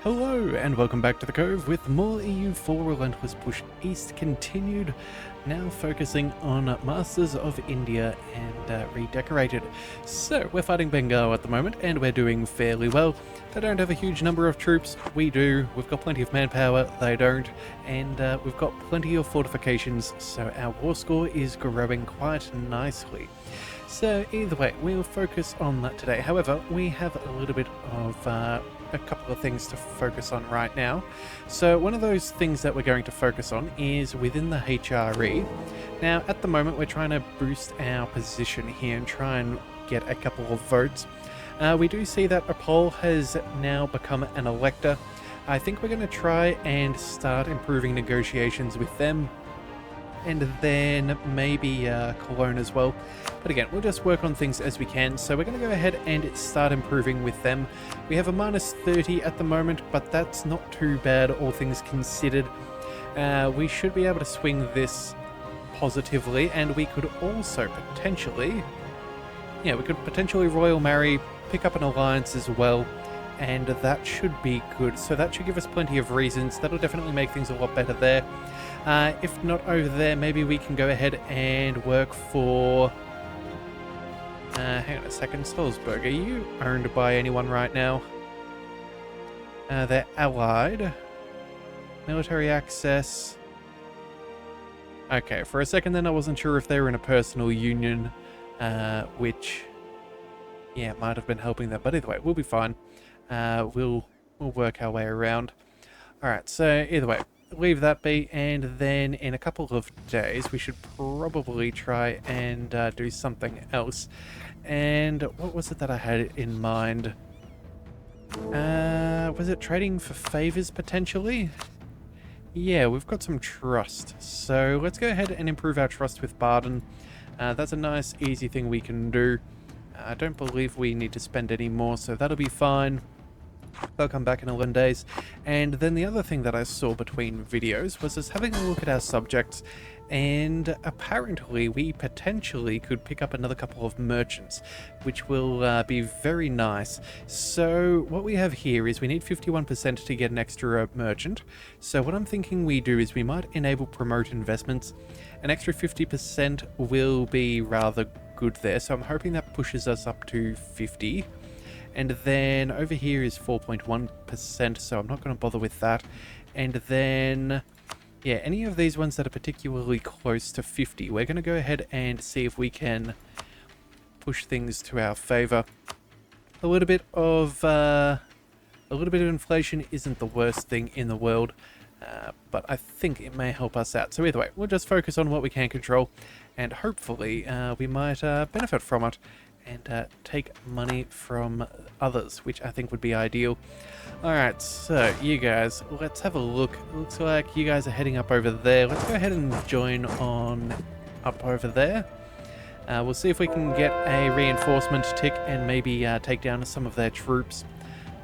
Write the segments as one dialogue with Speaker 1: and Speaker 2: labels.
Speaker 1: Hello and welcome back to the Cove with more EU4 Relentless push east continued, now focusing on Masters of India and Redecorated. So we're fighting Bengal at the moment and we're doing fairly well. They don't have a huge number of troops, we do, we've got plenty of manpower, they don't, and we've got plenty of fortifications, so our war score is growing quite nicely. So either way, we'll focus on that today. However, we have a little bit of a couple of things to focus on right now. So one of those things that we're going to focus on is within the HRE. Now, at the moment, we're trying to boost our position here and try and get a couple of votes. We do see that Apol has now become an elector. I think we're going to try and start improving negotiations with them, and then maybe Cologne as well. But again, we'll just work on things as we can. So we're going to go ahead and start improving with them. We have a minus 30 at the moment, but that's not too bad, all things considered. We should be able to swing this positively, and we could also potentially, royal marry, pick up an alliance as well, and that should be good. So that should give us plenty of reasons. That'll definitely make things a lot better there. If not over there, maybe we can go ahead and work for... hang on a second, Salzburg, are you owned by anyone right now? They're allied. Military access. Okay, for a second then I wasn't sure if they were in a personal union, which, yeah, might have been helping them. But either way, we'll be fine. We'll work our way around. Alright, so either way, leave that be, and then in a couple of days we should probably try and do something else. And what was it that I had in mind? Was it trading for favors potentially? Yeah, we've got some trust, so let's go ahead and improve our trust with Baden. That's a nice easy thing we can do. I don't believe we need to spend any more, so that'll be fine. They'll come back in 11 days. And then the other thing that I saw between videos was just having a look at our subjects, and apparently we potentially could pick up another couple of merchants, which will be very nice. So what we have here is we need 51% to get an extra merchant. So what I'm thinking we do is we might enable promote investments. An extra 50% will be rather good there, so I'm hoping that pushes us up to 50. And then over here is 4.1%, so I'm not going to bother with that. And then, yeah, any of these ones that are particularly close to 50, we're going to go ahead and see if we can push things to our favor. A little bit of inflation isn't the worst thing in the world, but I think it may help us out. So either way, we'll just focus on what we can control, and hopefully we might benefit from it and take money from others, which I think would be ideal. Alright, so you guys, let's have a look. Looks like you guys are heading up over there. Let's go ahead and join on up over there. We'll see if we can get a reinforcement tick and maybe take down some of their troops.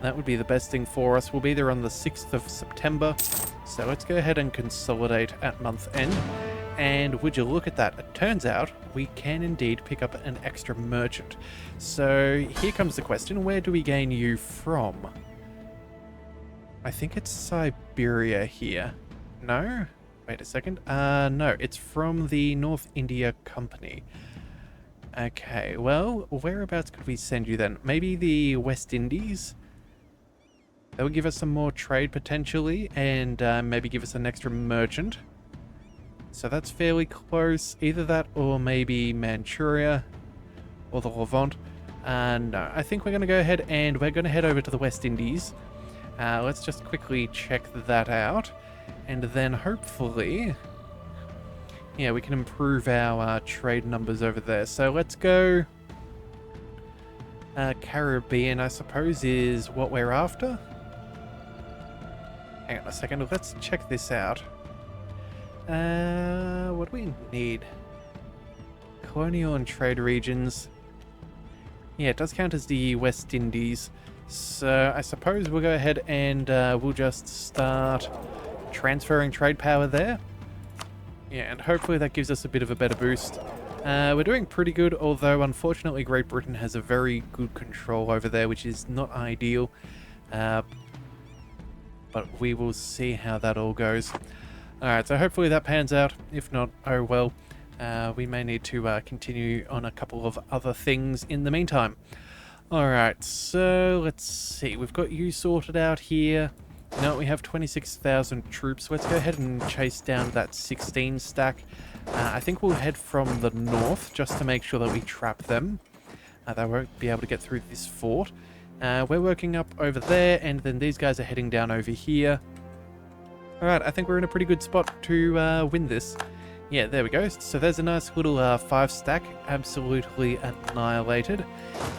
Speaker 1: That would be the best thing for us. We'll be there on the 6th of September. So let's go ahead and consolidate at month end. And would you look at that, it turns out we can indeed pick up an extra merchant. So here comes the question, where do we gain you from? I think it's Siberia here. No? Wait a second. No, it's from the North India Company. Okay, well, whereabouts could we send you then? Maybe the West Indies? That would give us some more trade potentially, and maybe give us an extra merchant. So that's fairly close. Either that or maybe Manchuria or the Levant. No, I think we're going to go ahead and we're going to head over to the West Indies. Let's just quickly check that out. And then hopefully, yeah, we can improve our trade numbers over there. So let's go... Caribbean, I suppose, is what we're after. Hang on a second, let's check this out. What do we need? Colonial and trade regions. Yeah, it does count as the West Indies. So I suppose we'll go ahead and we'll just start transferring trade power there. Yeah, and hopefully that gives us a bit of a better boost. We're doing pretty good, although unfortunately Great Britain has a very good control over there, which is not ideal. but we will see how that all goes. Alright, so hopefully that pans out. If not, oh well. We may need to continue on a couple of other things in the meantime. Alright, so let's see. We've got you sorted out here. No, we have 26,000 troops. Let's go ahead and chase down that 16 stack. I think we'll head from the north just to make sure that we trap them. They won't be able to get through this fort. We're working up over there, and then these guys are heading down over here. Alright, I think we're in a pretty good spot to win this. Yeah, there we go. So there's a nice little 5 stack, absolutely annihilated.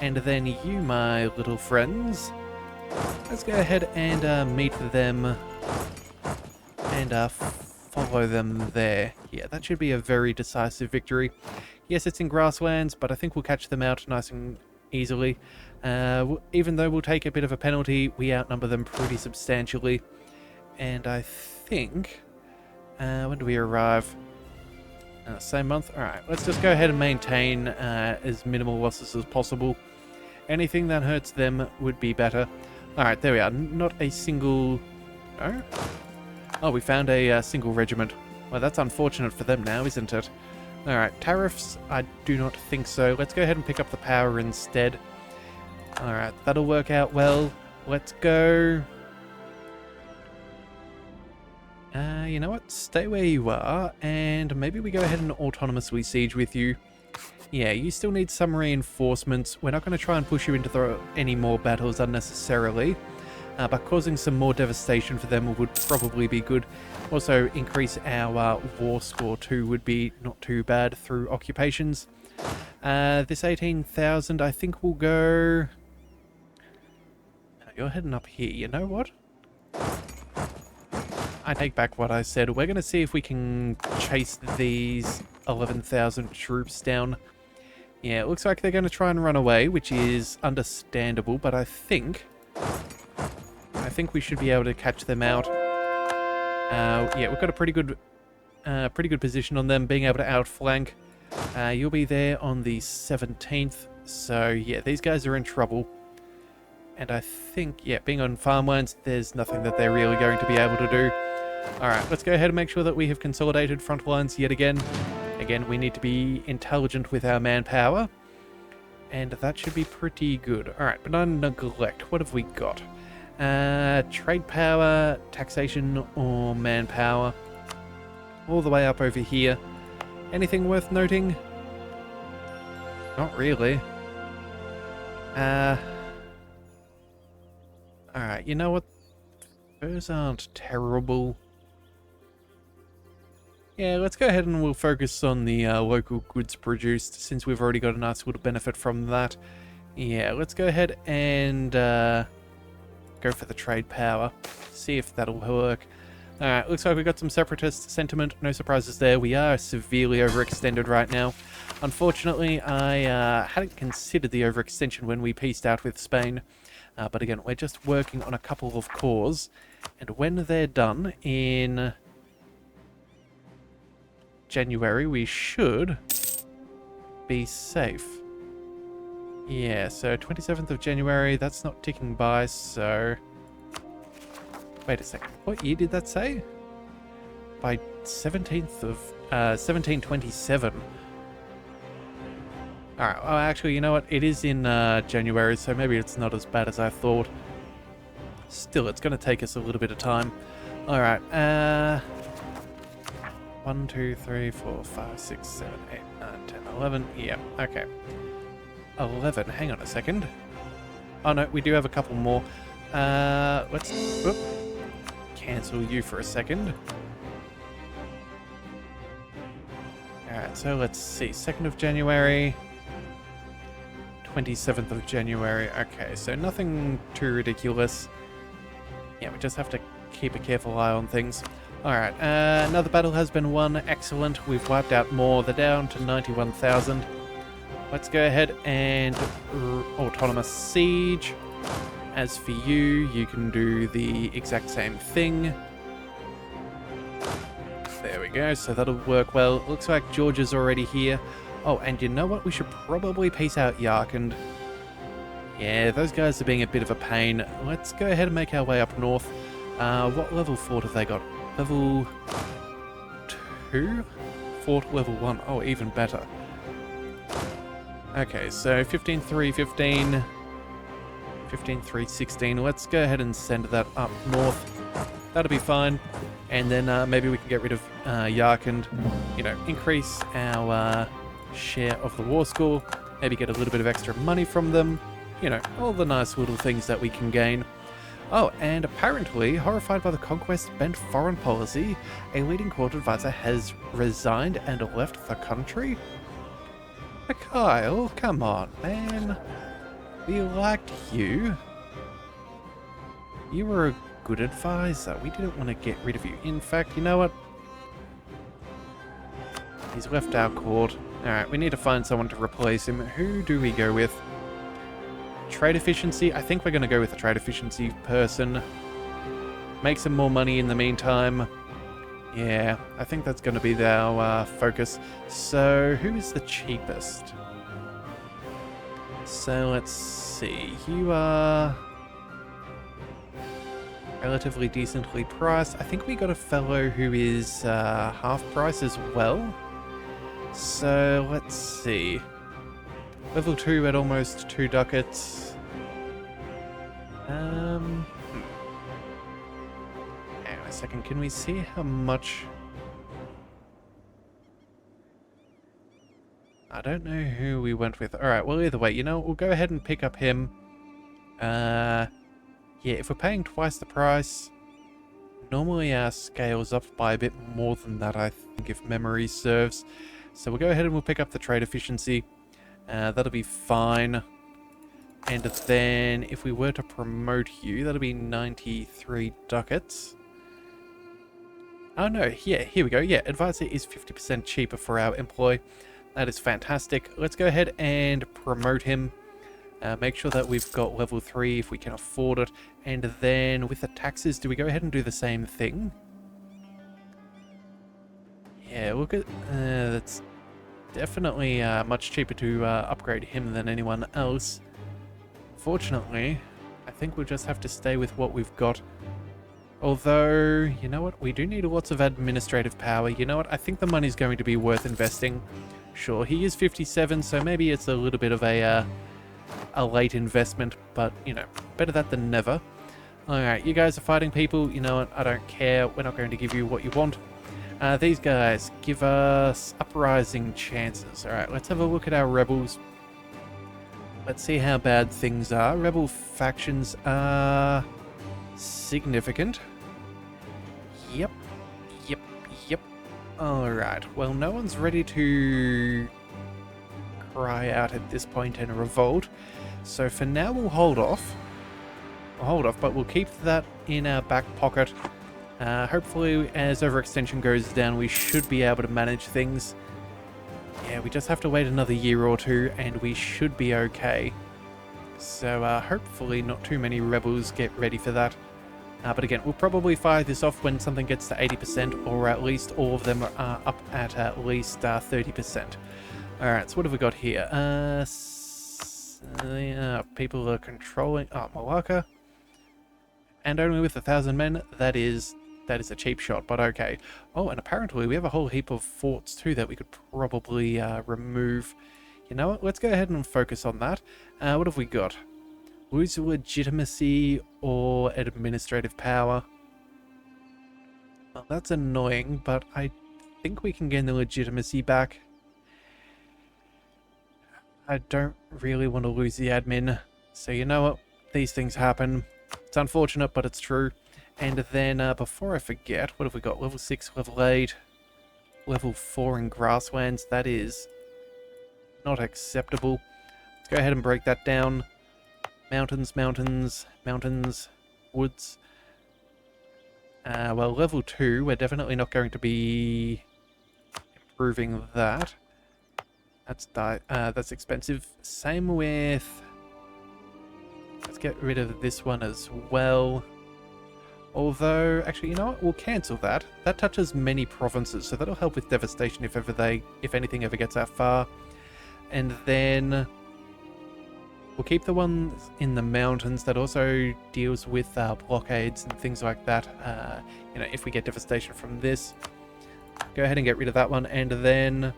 Speaker 1: And then you, my little friends, let's go ahead and meet them and follow them there. Yeah, that should be a very decisive victory. Yes, it's in grasslands, but I think we'll catch them out nice and easily. Even though we'll take a bit of a penalty, we outnumber them pretty substantially. And I think... when do we arrive? Same month? Alright, let's just go ahead and maintain as minimal losses as possible. Anything that hurts them would be better. Alright, there we are. Not a single... No? Oh, we found a single regiment. Well, that's unfortunate for them now, isn't it? Alright, tariffs? I do not think so. Let's go ahead and pick up the power instead. Alright, that'll work out well. Let's go... you know what? Stay where you are, and maybe we go ahead and autonomously siege with you. Yeah, you still need some reinforcements. We're not going to try and push you into any more battles unnecessarily, but causing some more devastation for them would probably be good. Also, increase our war score too would be not too bad through occupations. This 18,000, I think will go... You're heading up here. You know what? I take back what I said. We're going to see if we can chase these 11,000 troops down. Yeah, it looks like they're going to try and run away, which is understandable, but I think we should be able to catch them out. Yeah, we've got a pretty good position on them, being able to outflank. You'll be there on the 17th, so yeah, these guys are in trouble. And I think, yeah, being on farmlands, there's nothing that they're really going to be able to do. Alright, let's go ahead and make sure that we have consolidated front lines yet again. Again, we need to be intelligent with our manpower. And that should be pretty good. Alright, but not neglect. What have we got? Trade power, taxation, or manpower. All the way up over here. Anything worth noting? Not really. Alright, you know what? Those aren't terrible. Yeah, let's go ahead and we'll focus on the local goods produced, since we've already got a nice little benefit from that. Yeah, let's go ahead and go for the trade power. See if that'll work. Alright, looks like we've got some separatist sentiment. No surprises there. We are severely overextended right now. Unfortunately, I hadn't considered the overextension when we pieced out with Spain. But again, we're just working on a couple of cores. And when they're done in January, we should be safe. Yeah, so 27th of January, that's not ticking by, so... Wait a second, what year did that say? By 17th of... 1727. Alright, well actually, you know what, it is in January, so maybe it's not as bad as I thought. Still, it's going to take us a little bit of time. Alright, 1, 2, 3, 4, 5, 6, 7, 8, 9, 10, 11. Yeah, okay. 11. Hang on a second. Oh no, we do have a couple more. Let's cancel you for a second. Alright, so let's see. 2nd of January. 27th of January. Okay, so nothing too ridiculous. Yeah, we just have to keep a careful eye on things. Alright, another battle has been won. Excellent. We've wiped out more. They're down to 91,000. Let's go ahead and autonomous siege. As for you, you can do the exact same thing. There we go, so that'll work well. It looks like Georgia's already here. Oh, and you know what? We should probably peace out Yarkand. Yeah, those guys are being a bit of a pain. Let's go ahead and make our way up north. What level fort have they got? Level 2? Fort level 1. Oh, even better. Okay, so 15-3, 15... 15-3, 16. Let's go ahead and send that up north. That'll be fine. And then maybe we can get rid of Yarkand. You know, increase our share of the war score. Maybe get a little bit of extra money from them. You know, all the nice little things that we can gain. Oh, and apparently, horrified by the conquest-bent foreign policy, a leading court advisor has resigned and left the country? Kyle, come on, man. We liked you. You were a good advisor. We didn't want to get rid of you. In fact, you know what? He's left our court. Alright, we need to find someone to replace him. Who do we go with? Trade efficiency? I think we're going to go with a trade efficiency person. Make some more money in the meantime. Yeah, I think that's going to be our focus. So, who is the cheapest? So, let's see. You are relatively decently priced. I think we got a fellow who is half price as well. So, let's see. Level 2 at almost 2 ducats. Hang on a second, can we see how much... I don't know who we went with. Alright, well either way, you know, we'll go ahead and pick up him. Yeah, if we're paying twice the price, normally our scale's up by a bit more than that, I think, if memory serves. So we'll go ahead and we'll pick up the trade efficiency. That'll be fine. And then if we were to promote you, that'll be 93 ducats. Oh no, yeah, here we go. Yeah, advisor is 50% cheaper for our employee. That is fantastic. Let's go ahead and promote him. Make sure that we've got level 3 if we can afford it. And then with the taxes, do we go ahead and do the same thing? Yeah, look at... that's definitely much cheaper to upgrade him than anyone else. Fortunately, I think we'll just have to stay with what we've got. Although, you know what? We do need lots of administrative power. You know what? I think the money's going to be worth investing. Sure, he is 57, so maybe it's a little bit of a late investment, but, you know, better that than never. Alright, you guys are fighting people. You know what? I don't care. We're not going to give you what you want. These guys give us uprising chances. Alright, let's have a look at our rebels. Let's see how bad things are. Rebel factions are significant. Yep. Alright, well, no one's ready to cry out at this point and revolt. So for now, we'll hold off. But we'll keep that in our back pocket. Hopefully, as overextension goes down, we should be able to manage things. Yeah, we just have to wait another year or two, and we should be okay. So, hopefully not too many rebels get ready for that. But again, we'll probably fire this off when something gets to 80%, or at least all of them are up at least 30%. Alright, so what have we got here? People are controlling... Oh, Malacca. And only with 1,000 men, that is a cheap shot, but okay. Oh, and apparently we have a whole heap of forts too that we could probably remove. You know what? Let's go ahead and focus on that. What have we got? Lose legitimacy or administrative power? Well, that's annoying, but I think we can gain the legitimacy back. I don't really want to lose the admin. So you know what? These things happen. It's unfortunate, but it's true. And then, before I forget, what have we got? Level 6, level 8, level 4 in grasslands. That is not acceptable. Let's go ahead and break that down. Mountains, mountains, mountains, woods. Well, level 2, we're definitely not going to be improving that. That's expensive. Same with... Let's get rid of this one as well. Although, actually, you know what? We'll cancel that. That touches many provinces, so that'll help with devastation if anything ever gets that far. And then... We'll keep the ones in the mountains that also deals with blockades and things like that. You know, if we get devastation from this, go ahead and get rid of that one, and then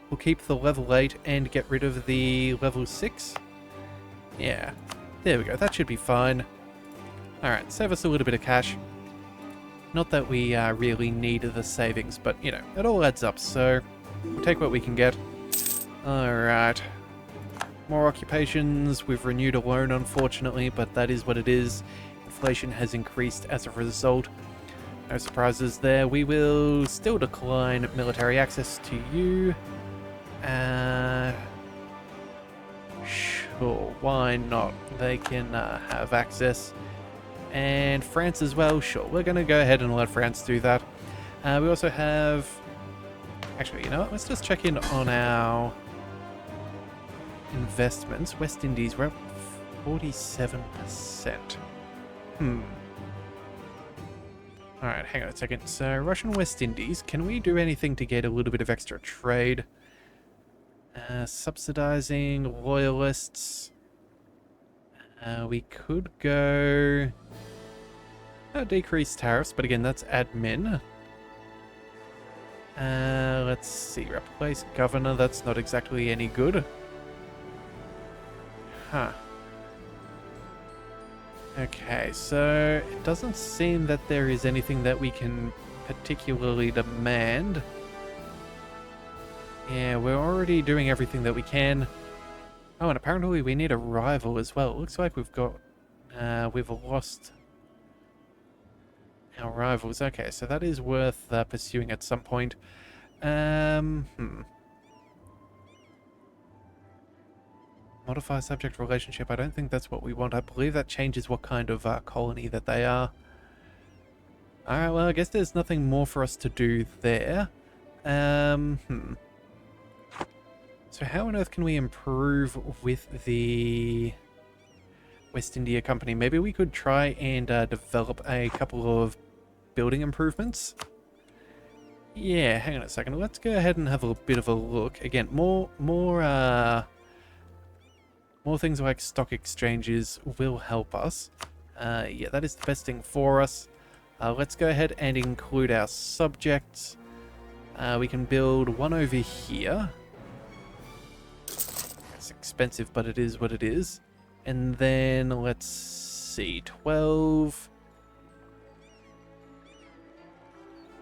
Speaker 1: we'll keep the level 8 and get rid of the level 6. Yeah, there we go. That should be fine. Alright, save us a little bit of cash. Not that we really need the savings, but, you know, it all adds up, so we'll take what we can get. Alright. More occupations. We've renewed a loan, unfortunately, but that is what it is. Inflation has increased as a result. No surprises there. We will still decline military access to you. Sure, why not? They can have access. And France as well, sure. We're going to go ahead and let France do that. We also have... Actually, you know what? Let's just check in on our investments. West Indies, we're at 47%. Alright, hang on a second. So, Russian West Indies, can we do anything to get a little bit of extra trade? Subsidizing loyalists. We could go... decrease tariffs, but again, that's admin. Let's see. Replace governor, that's not exactly any good. Huh. Okay, so it doesn't seem that there is anything that we can particularly demand. Yeah, we're already doing everything that we can. Oh, and apparently we need a rival as well. It looks like we've got... we've lost our rivals. Okay, so that is worth pursuing at some point. Modify subject relationship. I don't think that's what we want. I believe that changes what kind of colony that they are. Alright, well, I guess there's nothing more for us to do there. So how on earth can we improve with the West India Company? Maybe we could try and develop a couple of building improvements. Yeah, hang on a second. Let's go ahead and have a bit of a look. Again, more things like stock exchanges will help us. Yeah, that is the best thing for us. Let's go ahead and include our subjects. We can build one over here. It's expensive, but it is what it is. And then, let's see, 12.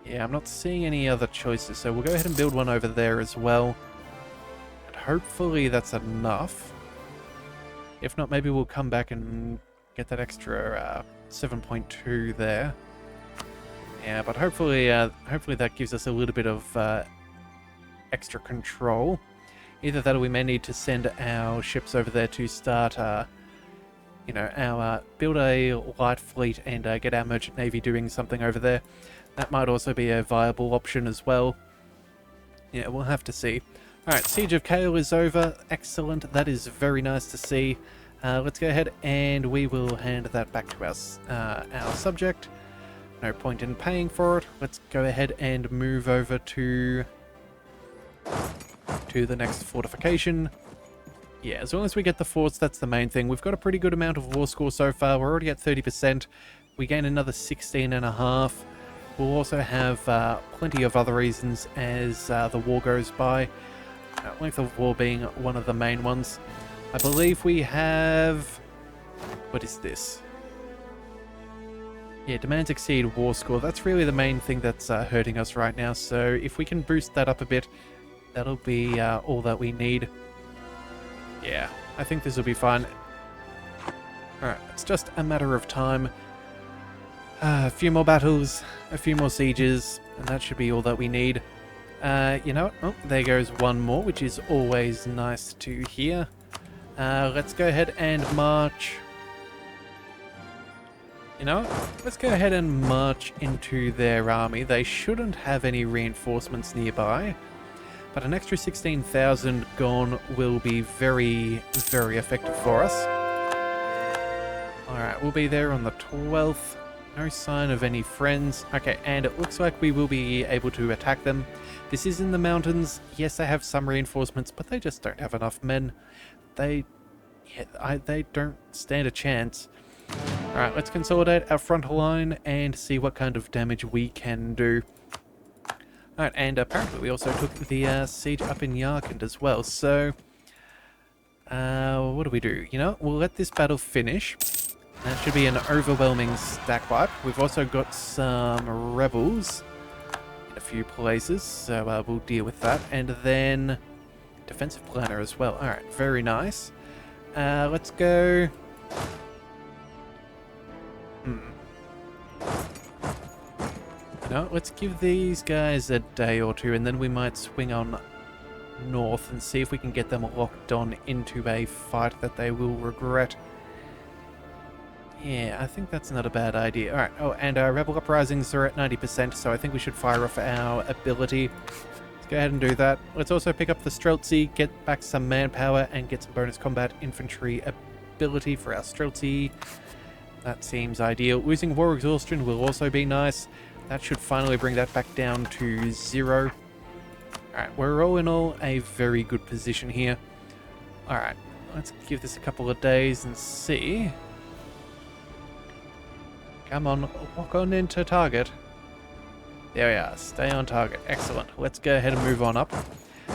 Speaker 1: Yeah, I'm not seeing any other choices, so we'll go ahead and build one over there as well. And hopefully that's enough. If not, maybe we'll come back and get that extra 7.2 there. Yeah, but hopefully that gives us a little bit of extra control. Either that or we may need to send our ships over there to start, you know, build a light fleet and get our merchant navy doing something over there. That might also be a viable option as well. Yeah, we'll have to see. Alright, Siege of Kale is over. Excellent. That is very nice to see. Let's go ahead and we will hand that back to our subject. No point in paying for it. Let's go ahead and move over to the next fortification. Yeah, as long as we get the forts, that's the main thing. We've got a pretty good amount of war score so far. We're already at 30%. We gain another 16.5. We'll also have plenty of other reasons as the war goes by. Length of war being one of the main ones. I believe we have... What is this? Yeah, demands exceed war score. That's really the main thing that's hurting us right now. So if we can boost that up a bit, that'll be all that we need. Yeah, I think this will be fine. Alright, it's just a matter of time. A few more battles, a few more sieges, and that should be all that we need. You know what? Oh, there goes one more, which is always nice to hear. Let's go ahead and march. You know what? Let's go ahead and march into their army. They shouldn't have any reinforcements nearby, but an extra 16,000 gone will be very, very effective for us. Alright, we'll be there on the 12th. No sign of any friends. Okay, and it looks like we will be able to attack them. This is in the mountains. Yes, they have some reinforcements, but they just don't have enough men. They, Yeah, they don't stand a chance. Alright, let's consolidate our front line and see what kind of damage we can do. Alright, and apparently we also took the siege up in Yarkand as well, so... what do we do? You know, we'll let this battle finish. That should be an overwhelming stack wipe. We've also got some rebels in a few places, so we'll deal with that. And then defensive planner as well. Alright, very nice. Let's go... No, let's give these guys a day or two, and then we might swing on north and see if we can get them locked on into a fight that they will regret. Yeah, I think that's not a bad idea. Alright, oh, and our rebel uprisings are at 90%, so I think we should fire off our ability. Let's go ahead and do that. Let's also pick up the Streltsy, get back some manpower, and get some bonus combat infantry ability for our Streltsy. That seems ideal. Losing war exhaustion will also be nice. That should finally bring that back down to 0. Alright, we're all in all a very good position here. Alright, let's give this a couple of days and see. Come on, walk on into target. There we are, stay on target. Excellent. Let's go ahead and move on up.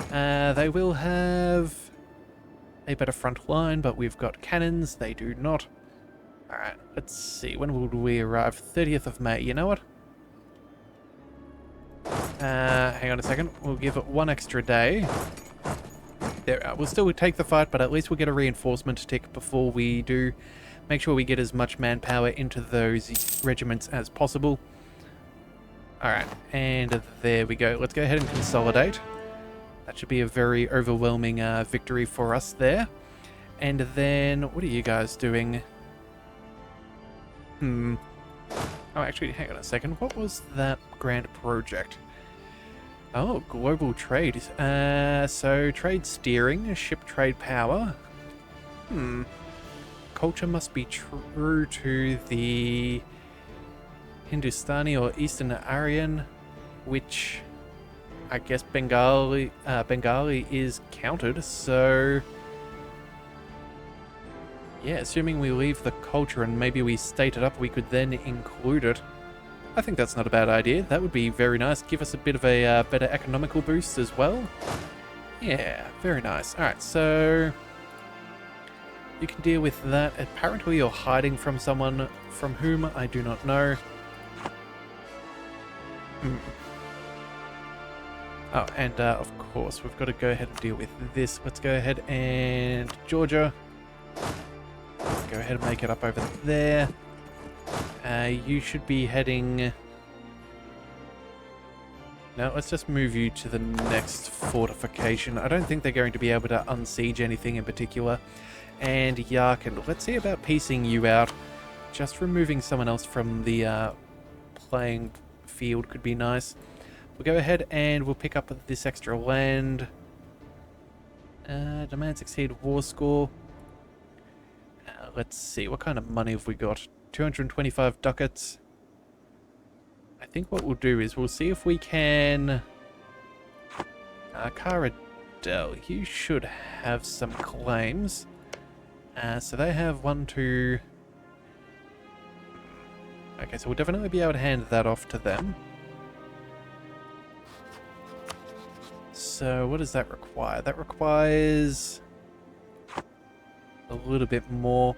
Speaker 1: They will have a better front line, but we've got cannons. They do not. Alright, let's see. When will we arrive? 30th of May. You know what? Hang on a second. We'll give it 1 extra day. There we are. We'll still take the fight, but at least we'll get a reinforcement tick before we do. Make sure we get as much manpower into those regiments as possible. Alright, and there we go. Let's go ahead and consolidate. That should be a very overwhelming victory for us there. And then, what are you guys doing? Oh, actually, hang on a second. What was that grand project? Oh, global trade. So trade steering, ship trade power. Culture must be true to the Hindustani or Eastern Aryan, which I guess Bengali is counted, so yeah, assuming we leave the culture and maybe we state it up, we could then include it. I think that's not a bad idea. That would be very nice. Give us a bit of a better economical boost as well. Yeah, very nice. Alright, so you can deal with that. Apparently you're hiding from someone from whom I do not know. Oh, and of course, we've got to go ahead and deal with this. Let's go ahead and Georgia. Go ahead and make it up over there. You should be heading... No, let's just move you to the next fortification. I don't think they're going to be able to unsiege anything in particular. And Yarkand, let's see about piecing you out. Just removing someone else from the playing field could be nice. We'll go ahead and we'll pick up this extra land. Demands exceed war score. Let's see, what kind of money have we got? 225 ducats. I think what we'll do is we'll see if we can... Caradel, you should have some claims. So they have 1, 2... Okay, so we'll definitely be able to hand that off to them. So what does that require? That requires a little bit more.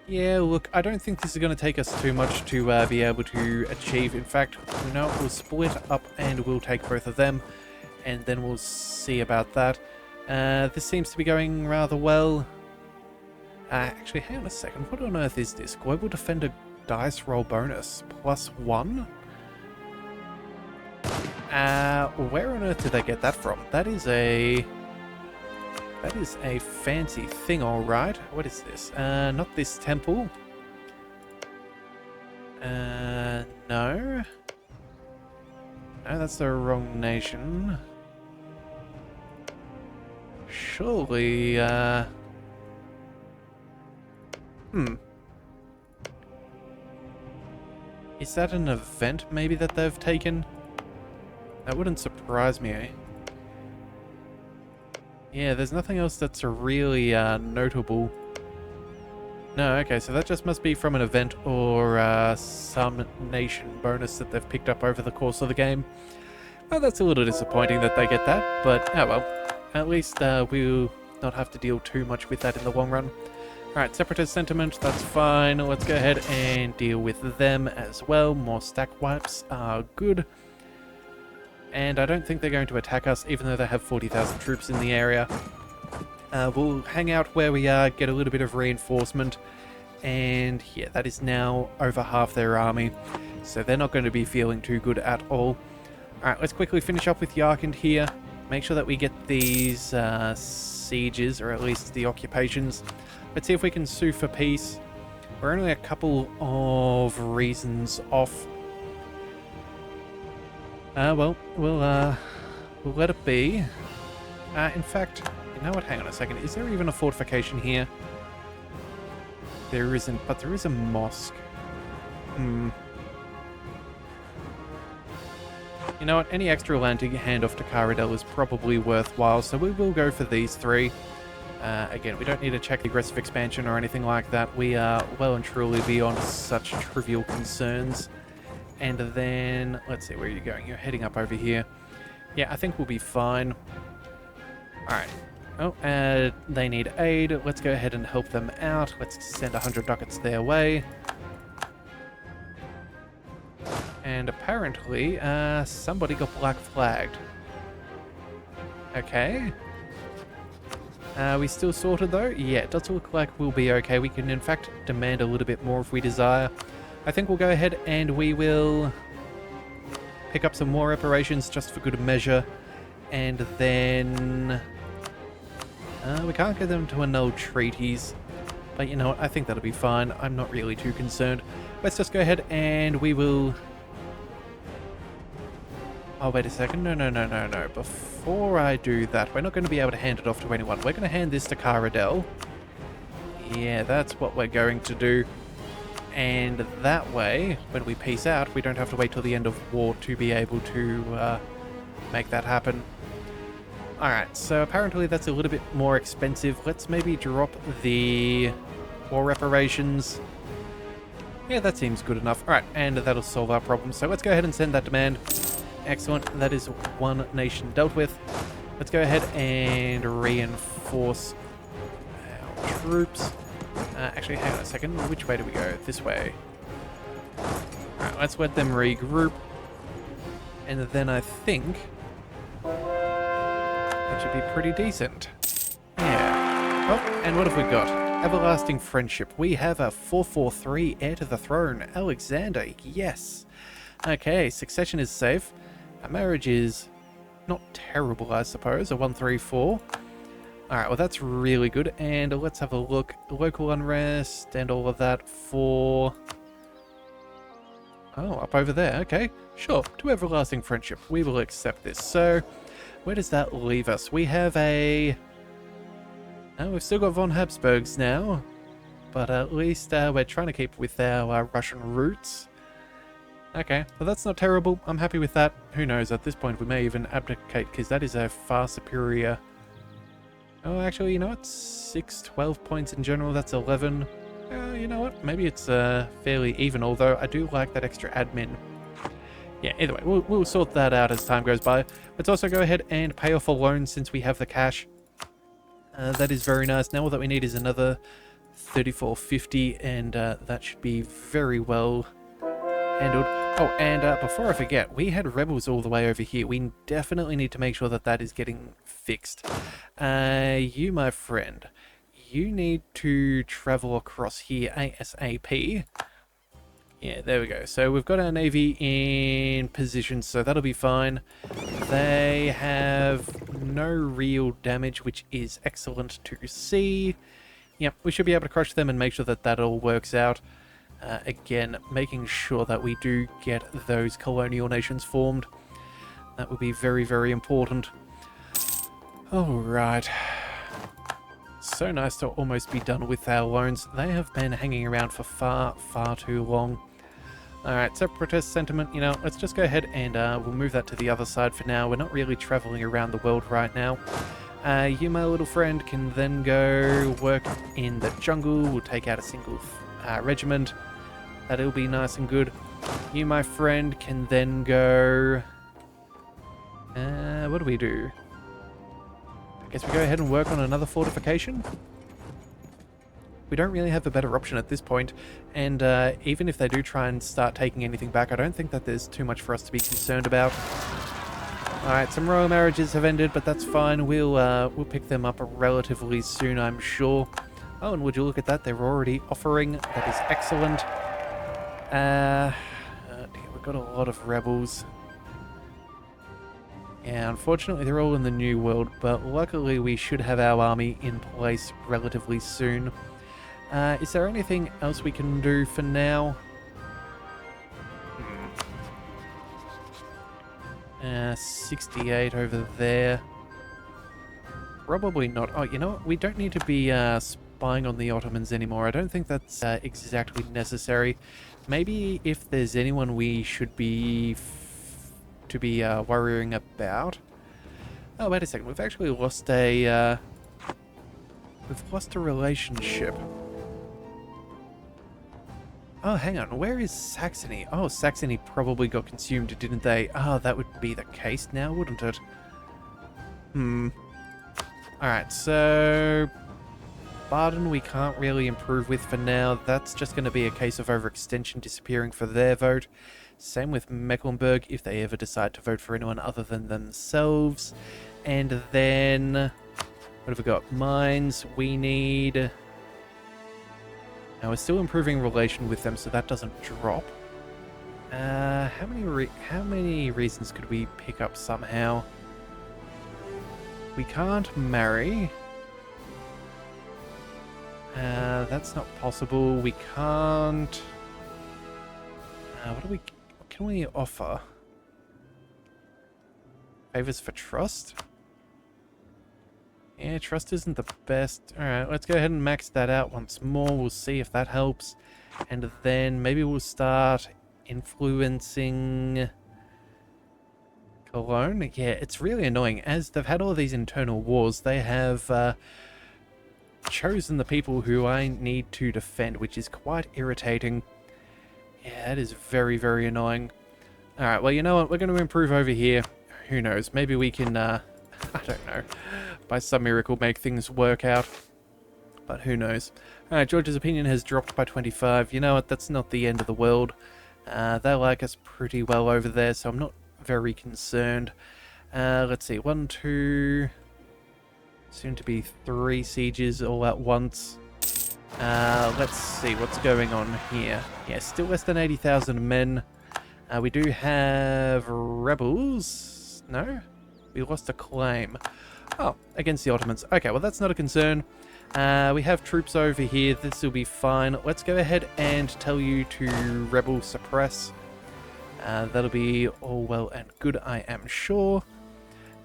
Speaker 1: Yeah, look, I don't think this is going to take us too much to be able to achieve. In fact, you know, we'll split up and we'll take both of them, and then we'll see about that. This seems to be going rather well. Actually, hang on a second. What on earth is this? Global Defender dice roll bonus +1? Where on earth did they get that from? That is a fancy thing, alright. What is this? Not this temple. No. No, that's the wrong nation. Surely, Is that an event, maybe, that they've taken? That wouldn't surprise me, eh? Yeah, there's nothing else that's really notable. No, okay, so that just must be from an event or some nation bonus that they've picked up over the course of the game. Well, that's a little disappointing that they get that, but oh well. At least we'll not have to deal too much with that in the long run. Alright, Separatist Sentiment, that's fine. Let's go ahead and deal with them as well. More stack wipes are good. And I don't think they're going to attack us, even though they have 40,000 troops in the area. We'll hang out where we are, get a little bit of reinforcement. And yeah, that is now over half their army. So they're not going to be feeling too good at all. Alright, let's quickly finish up with Yarkand here. Make sure that we get these sieges, or at least the occupations. Let's see if we can sue for peace. We're only a couple of reasons off. Well, we'll let it be. In fact, you know what? Hang on a second. Is there even a fortification here? There isn't, but there is a mosque. You know what? Any extra land to hand off to Caradel is probably worthwhile, so we will go for these three. Again, we don't need to check the aggressive expansion or anything like that. We are well and truly beyond such trivial concerns. And then, let's see, where are you going? You're heading up over here. Yeah, I think we'll be fine. Alright. Oh, they need aid. Let's go ahead and help them out. Let's send 100 ducats their way. And apparently, somebody got black flagged. Okay. We still sorted though? Yeah, it does look like we'll be okay. We can in fact demand a little bit more if we desire. I think we'll go ahead and we will pick up some more reparations just for good measure. And then... we can't get them to annul treaties. But you know what, I think that'll be fine. I'm not really too concerned. Let's just go ahead and we will... Oh, wait a second. No. Before I do that, we're not going to be able to hand it off to anyone. We're going to hand this to Caradel. Yeah, that's what we're going to do. And that way, when we peace out, we don't have to wait till the end of war to be able to make that happen. Alright, so apparently that's a little bit more expensive. Let's maybe drop the war reparations. Yeah, that seems good enough. Alright, and that'll solve our problem. So let's go ahead and send that demand. Excellent, that is one nation dealt with. Let's go ahead and reinforce our troops. Actually, hang on a second. Which way do we go? This way. Alright, let's let them regroup. And then I think... that should be pretty decent. Yeah. Oh, and what have we got? Everlasting Friendship. We have a 443 heir to the throne, Alexander. Yes. Okay, succession is safe. Our marriage is not terrible, I suppose. A 134. Alright, well that's really good. And let's have a look. Local unrest and all of that for... Oh, up over there. Okay, sure. To Everlasting Friendship. We will accept this. So, where does that leave us? We have a... Oh, we've still got von Habsburgs now. But at least we're trying to keep with our Russian roots. Okay, well that's not terrible. I'm happy with that. Who knows, at this point we may even abdicate, because that is a far superior... Oh, actually, you know what? 12 points in general, that's 11. You know what? Maybe it's fairly even, although I do like that extra admin. Yeah, either way, we'll sort that out as time goes by. Let's also go ahead and pay off a loan since we have the cash. That is very nice. Now all that we need is another 3450, and that should be very well handled. Oh, and before I forget, we had rebels all the way over here. We definitely need to make sure that that is getting fixed. You, my friend, you need to travel across here ASAP. Yeah, there we go. So we've got our navy in position, so that'll be fine. They have no real damage, which is excellent to see. Yep, we should be able to crush them and make sure that that all works out. Again, making sure that we do get those colonial nations formed. That would be very, very important. Alright. So nice to almost be done with our loans. They have been hanging around for far, far too long. Alright, Separatist Sentiment, you know, let's just go ahead and we'll move that to the other side for now. We're not really traveling around the world right now. You, my little friend, can then go work in the jungle. We'll take out a single regiment. That'll be nice and good. You, my friend, can then go... what do we do? I guess we go ahead and work on another fortification. We don't really have a better option at this point, and even if they do try and start taking anything back, I don't think that there's too much for us to be concerned about. Alright, some royal marriages have ended, but that's fine. We'll pick them up relatively soon, I'm sure. Oh, and would you look at that? They're already offering. That is excellent. Dear, we've got a lot of rebels. Yeah, unfortunately they're all in the New World, but luckily we should have our army in place relatively soon. Is there anything else we can do for now? 68 over there. Probably not. Oh, you know what? We don't need to be spying on the Ottomans anymore. I don't think that's exactly necessary. Maybe if there's anyone we should be worrying about. Oh, wait a second. We've actually lost a relationship. Oh, hang on. Where is Saxony? Oh, Saxony probably got consumed, didn't they? Oh, that would be the case now, wouldn't it? Alright, so... Baden we can't really improve with for now. That's just going to be a case of overextension disappearing for their vote. Same with Mecklenburg, if they ever decide to vote for anyone other than themselves. And then... what have we got? Mines. We need... Now, we're still improving relation with them, so that doesn't drop. How many reasons could we pick up somehow? We can't marry. That's not possible. We can't... what can we offer? Favors for trust? Yeah, trust isn't the best. Alright, let's go ahead and max that out once more. We'll see if that helps. And then maybe we'll start influencing Cologne. Yeah, it's really annoying. As they've had all these internal wars, they have chosen the people who I need to defend, which is quite irritating. Yeah, that is very, very annoying. Alright, well, you know what? We're going to improve over here. Who knows? Maybe we can, I don't know, by some miracle make things work out. But who knows? Alright, George's opinion has dropped by 25. You know what? That's not the end of the world. They like us pretty well over there, so I'm not very concerned. Let's see. 1, 2... soon to be 3 sieges all at once. Let's see what's going on here. Yeah, still less than 80,000 men. We do have rebels. No? We lost a claim. Oh, against the Ottomans. Okay, well that's not a concern. We have troops over here. This will be fine. Let's go ahead and tell you to rebel suppress. That'll be all well and good, I am sure.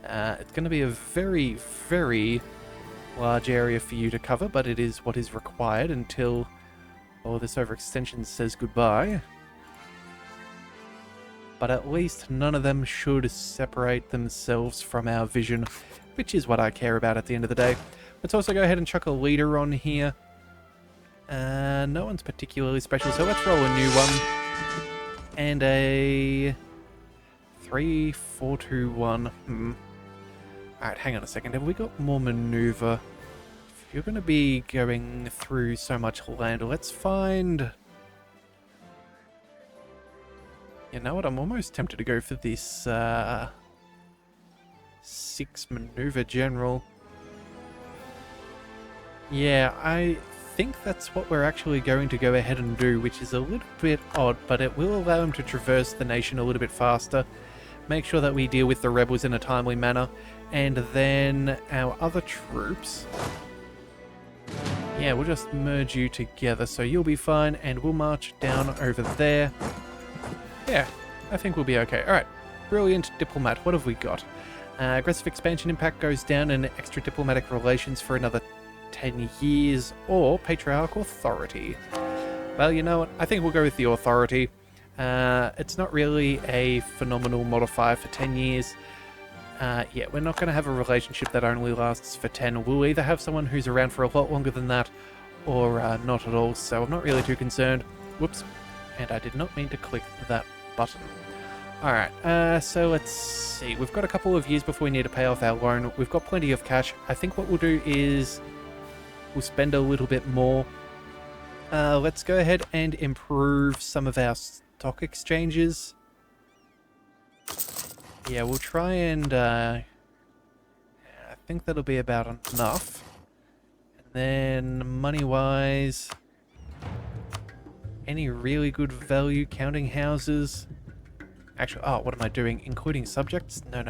Speaker 1: It's going to be a very, very large area for you to cover, but it is what is required until this overextension says goodbye. But at least none of them should separate themselves from our vision, which is what I care about at the end of the day. Let's also go ahead and chuck a leader on here. No one's particularly special, so let's roll a new one. And a 3, 4, 2, 1. Alright, hang on a second. Have we got more maneuver? If you're going to be going through so much land, let's find... You know what? I'm almost tempted to go for this 6 maneuver general. Yeah, I think that's what we're actually going to go ahead and do, which is a little bit odd, but it will allow him to traverse the nation a little bit faster. Make sure that we deal with the rebels in a timely manner. And then our other troops... Yeah, we'll just merge you together, so you'll be fine, and we'll march down over there. Yeah, I think we'll be okay. Alright, brilliant diplomat. What have we got? Aggressive expansion impact goes down and extra diplomatic relations for another 10 years, or patriarchal authority. Well, you know what? I think we'll go with the authority. It's not really a phenomenal modifier for 10 years, Yeah, we're not going to have a relationship that only lasts for 10. We'll either have someone who's around for a lot longer than that, or not at all, so I'm not really too concerned. Whoops. And I did not mean to click that button. Alright, so let's see. We've got a couple of years before we need to pay off our loan. We've got plenty of cash. I think what we'll do is we'll spend a little bit more. Let's go ahead and improve some of our stock exchanges. Yeah, we'll try and... I think that'll be about enough. And then, money-wise... Any really good value counting houses? Actually, oh, what am I doing? Including subjects? No.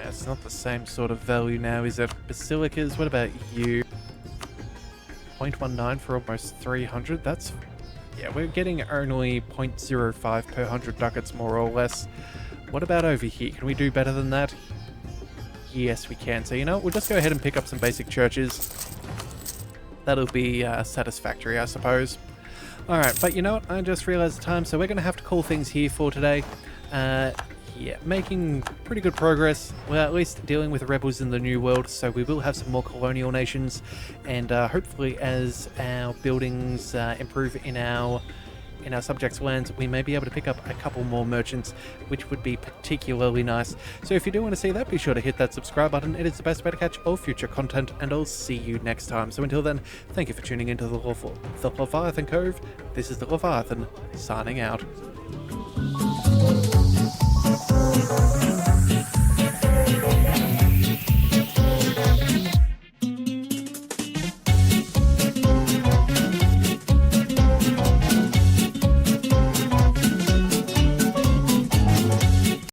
Speaker 1: It's not the same sort of value now, is it? Basilicas, what about you? 0.19 for almost 300, that's... Yeah, we're getting only 0.05 per 100 ducats, more or less. What about over here? Can we do better than that? Yes, we can. So, you know, we'll just go ahead and pick up some basic churches. That'll be satisfactory, I suppose. Alright, but you know what? I just realized the time, so we're going to have to call things here for today. Yeah, making pretty good progress. We're at least dealing with rebels in the New World, so we will have some more colonial nations. And hopefully as our buildings improve in our subjects' lands, we may be able to pick up a couple more merchants, which would be particularly nice. So if you do want to see that, be sure to hit that subscribe button. It is the best way to catch all future content, and I'll see you next time. So until then, thank you for tuning into the Leviathan Cove. This is the Leviathan, signing out.